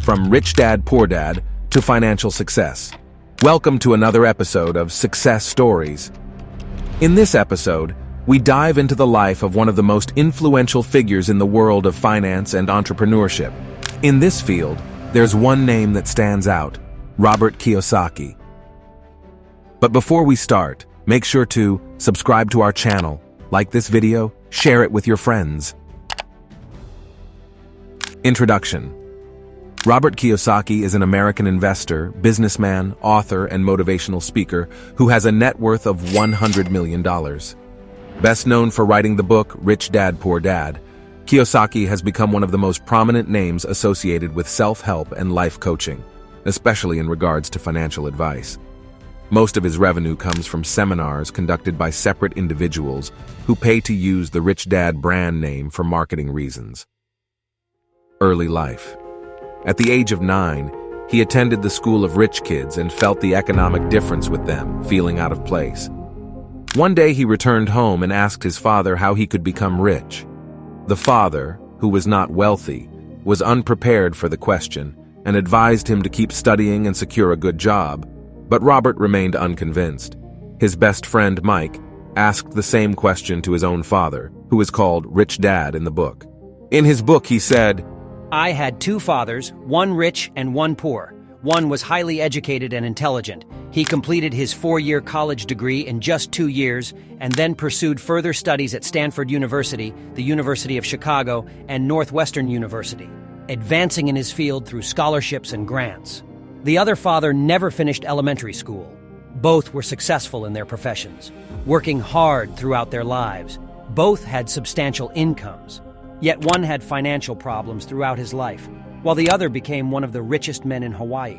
From Rich Dad, Poor Dad to financial success. Welcome to another episode of Success Stories. In this episode, we dive into the life of one of the most influential figures in the world of finance and entrepreneurship. In this field, there's one name that stands out: Robert Kiyosaki. But before we start, make sure to subscribe to our channel, like this video, share it with your friends. Introduction. Robert Kiyosaki is an American investor, businessman, author, and motivational speaker who has a net worth of $100 million. Best known for writing the book Rich Dad, Poor Dad, Kiyosaki has become one of the most prominent names associated with self-help and life coaching, especially in regards to financial advice. Most of his revenue comes from seminars conducted by separate individuals who pay to use the Rich Dad brand name for marketing reasons. Early life. At the age of 9, he attended the school of rich kids and felt the economic difference with them, feeling out of place. One day he returned home and asked his father how he could become rich. The father, who was not wealthy, was unprepared for the question and advised him to keep studying and secure a good job, but Robert remained unconvinced. His best friend, Mike, asked the same question to his own father, who is called Rich Dad in the book. In his book, he said, "I had two fathers, one rich and one poor. One was highly educated and intelligent. He completed his 4-year college degree in just 2 years and then pursued further studies at Stanford University, the University of Chicago, and Northwestern University, advancing in his field through scholarships and grants. The other father never finished elementary school. Both were successful in their professions, working hard throughout their lives. Both had substantial incomes. Yet one had financial problems throughout his life, while the other became one of the richest men in Hawaii.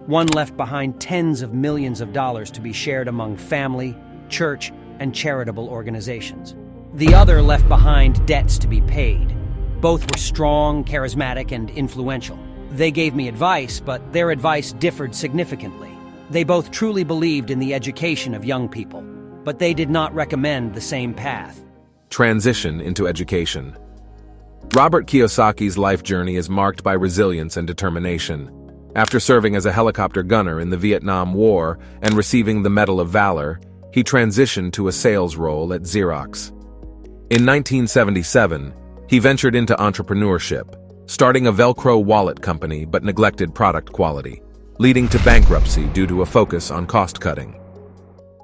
One left behind tens of millions of dollars to be shared among family, church, and charitable organizations. The other left behind debts to be paid. Both were strong, charismatic, and influential. They gave me advice, but their advice differed significantly. They both truly believed in the education of young people, but they did not recommend the same path." Transition into education. Robert Kiyosaki's life journey is marked by resilience and determination. After serving as a helicopter gunner in the Vietnam War and receiving the Medal of Valor, he transitioned to a sales role at Xerox. In 1977, he ventured into entrepreneurship, starting a Velcro wallet company but neglected product quality, leading to bankruptcy due to a focus on cost-cutting.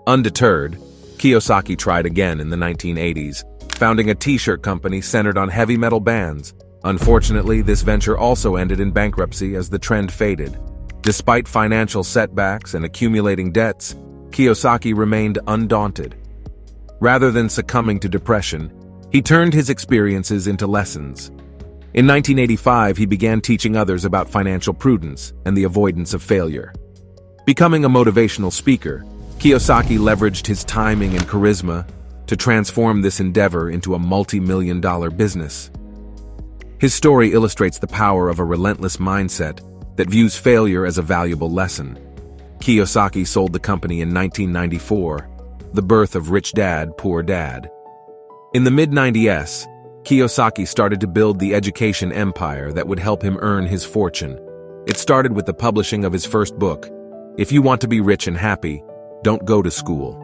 Undeterred, Kiyosaki tried again in the 1980s, founding a t-shirt company centered on heavy metal bands. Unfortunately, this venture also ended in bankruptcy as the trend faded. Despite financial setbacks and accumulating debts, Kiyosaki remained undaunted. Rather than succumbing to depression, he turned his experiences into lessons. In 1985, he began teaching others about financial prudence and the avoidance of failure. Becoming a motivational speaker, Kiyosaki leveraged his timing and charisma to transform this endeavor into a multi-million-dollar business. His story illustrates the power of a relentless mindset that views failure as a valuable lesson. Kiyosaki sold the company in 1994, the birth of Rich Dad, Poor Dad. In the mid-90s, Kiyosaki started to build the education empire that would help him earn his fortune. It started with the publishing of his first book, If You Want to Be Rich and Happy, Don't Go to School.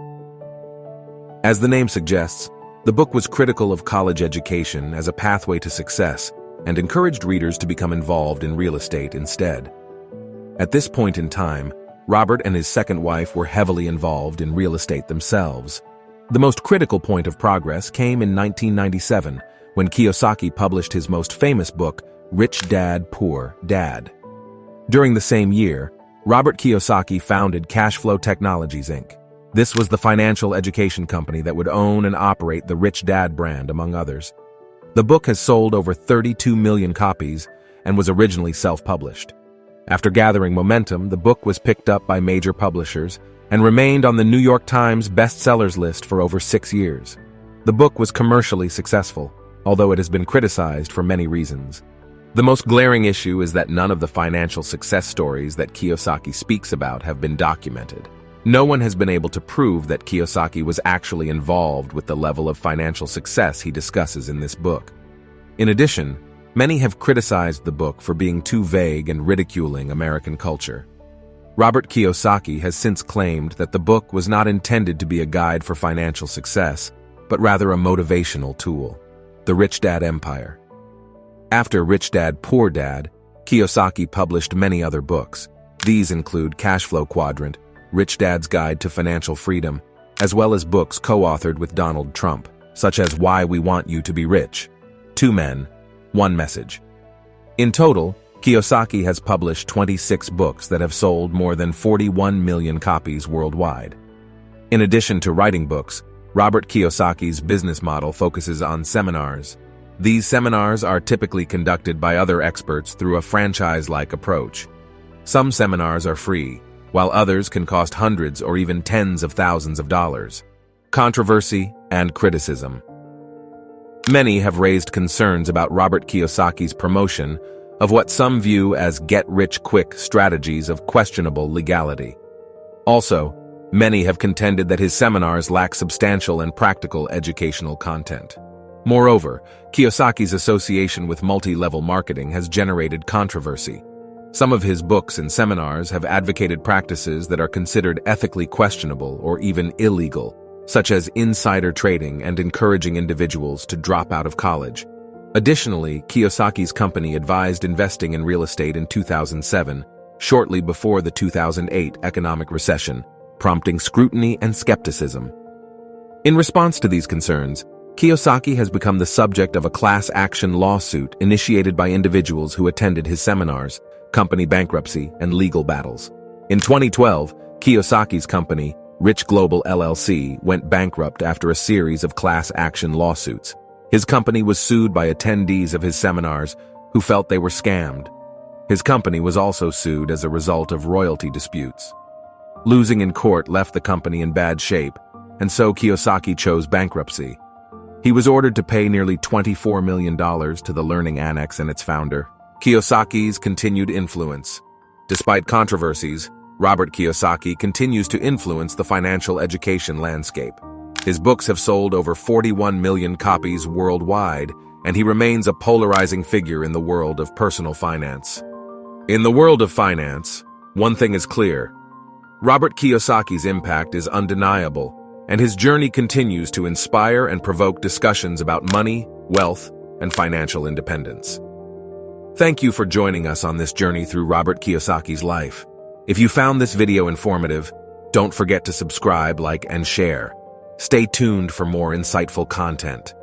As the name suggests, the book was critical of college education as a pathway to success and encouraged readers to become involved in real estate instead. At this point in time, Robert and his second wife were heavily involved in real estate themselves. The most critical point of progress came in 1997, when Kiyosaki published his most famous book, Rich Dad, Poor Dad. During the same year, Robert Kiyosaki founded Cashflow Technologies, Inc. This was the financial education company that would own and operate the Rich Dad brand, among others. The book has sold over 32 million copies and was originally self-published. After gathering momentum, the book was picked up by major publishers and remained on the New York Times bestsellers list for over 6 years. The book was commercially successful, although it has been criticized for many reasons. The most glaring issue is that none of the financial success stories that Kiyosaki speaks about have been documented. No one has been able to prove that Kiyosaki was actually involved with the level of financial success he discusses in this book. In addition, Many have criticized the book for being too vague and ridiculing American culture. Robert Kiyosaki has since claimed that the book was not intended to be a guide for financial success, but rather a motivational tool. The Rich Dad Empire. After Rich Dad, Poor Dad, Kiyosaki published many other books. These include Cash Flow Quadrant, Rich Dad's Guide to Financial Freedom, as well as books co-authored with Donald Trump, such as Why We Want You to Be Rich, Two Men, One Message. In total, Kiyosaki has published 26 books that have sold more than 41 million copies worldwide. In addition to writing books, Robert Kiyosaki's business model focuses on seminars. These seminars are typically conducted by other experts through a franchise-like approach. Some seminars are free, while others can cost hundreds or even tens of thousands of dollars. Controversy and criticism. Many have raised concerns about Robert Kiyosaki's promotion of what some view as get-rich-quick strategies of questionable legality. Also, many have contended that his seminars lack substantial and practical educational content. Moreover, Kiyosaki's association with multi-level marketing has generated controversy. Some of his books and seminars have advocated practices that are considered ethically questionable or even illegal, such as insider trading and encouraging individuals to drop out of college. Additionally, Kiyosaki's company advised investing in real estate in 2007, shortly before the 2008 economic recession, prompting scrutiny and skepticism. In response to these concerns, Kiyosaki has become the subject of a class action lawsuit initiated by individuals who attended his seminars, company bankruptcy, and legal battles. In 2012, Kiyosaki's company, Rich Global LLC, went bankrupt after a series of class action lawsuits. His company was sued by attendees of his seminars who felt they were scammed. His company was also sued as a result of royalty disputes. Losing in court left the company in bad shape, and so Kiyosaki chose bankruptcy. He was ordered to pay nearly $24 million to the Learning Annex and its founder. Kiyosaki's continued influence. Despite controversies, Robert Kiyosaki continues to influence the financial education landscape. His books have sold over 41 million copies worldwide, and he remains a polarizing figure in the world of personal finance. In the world of finance, one thing is clear. Robert Kiyosaki's impact is undeniable, and his journey continues to inspire and provoke discussions about money, wealth, and financial independence. Thank you for joining us on this journey through Robert Kiyosaki's life. If you found this video informative, don't forget to subscribe, like, and share. Stay tuned for more insightful content.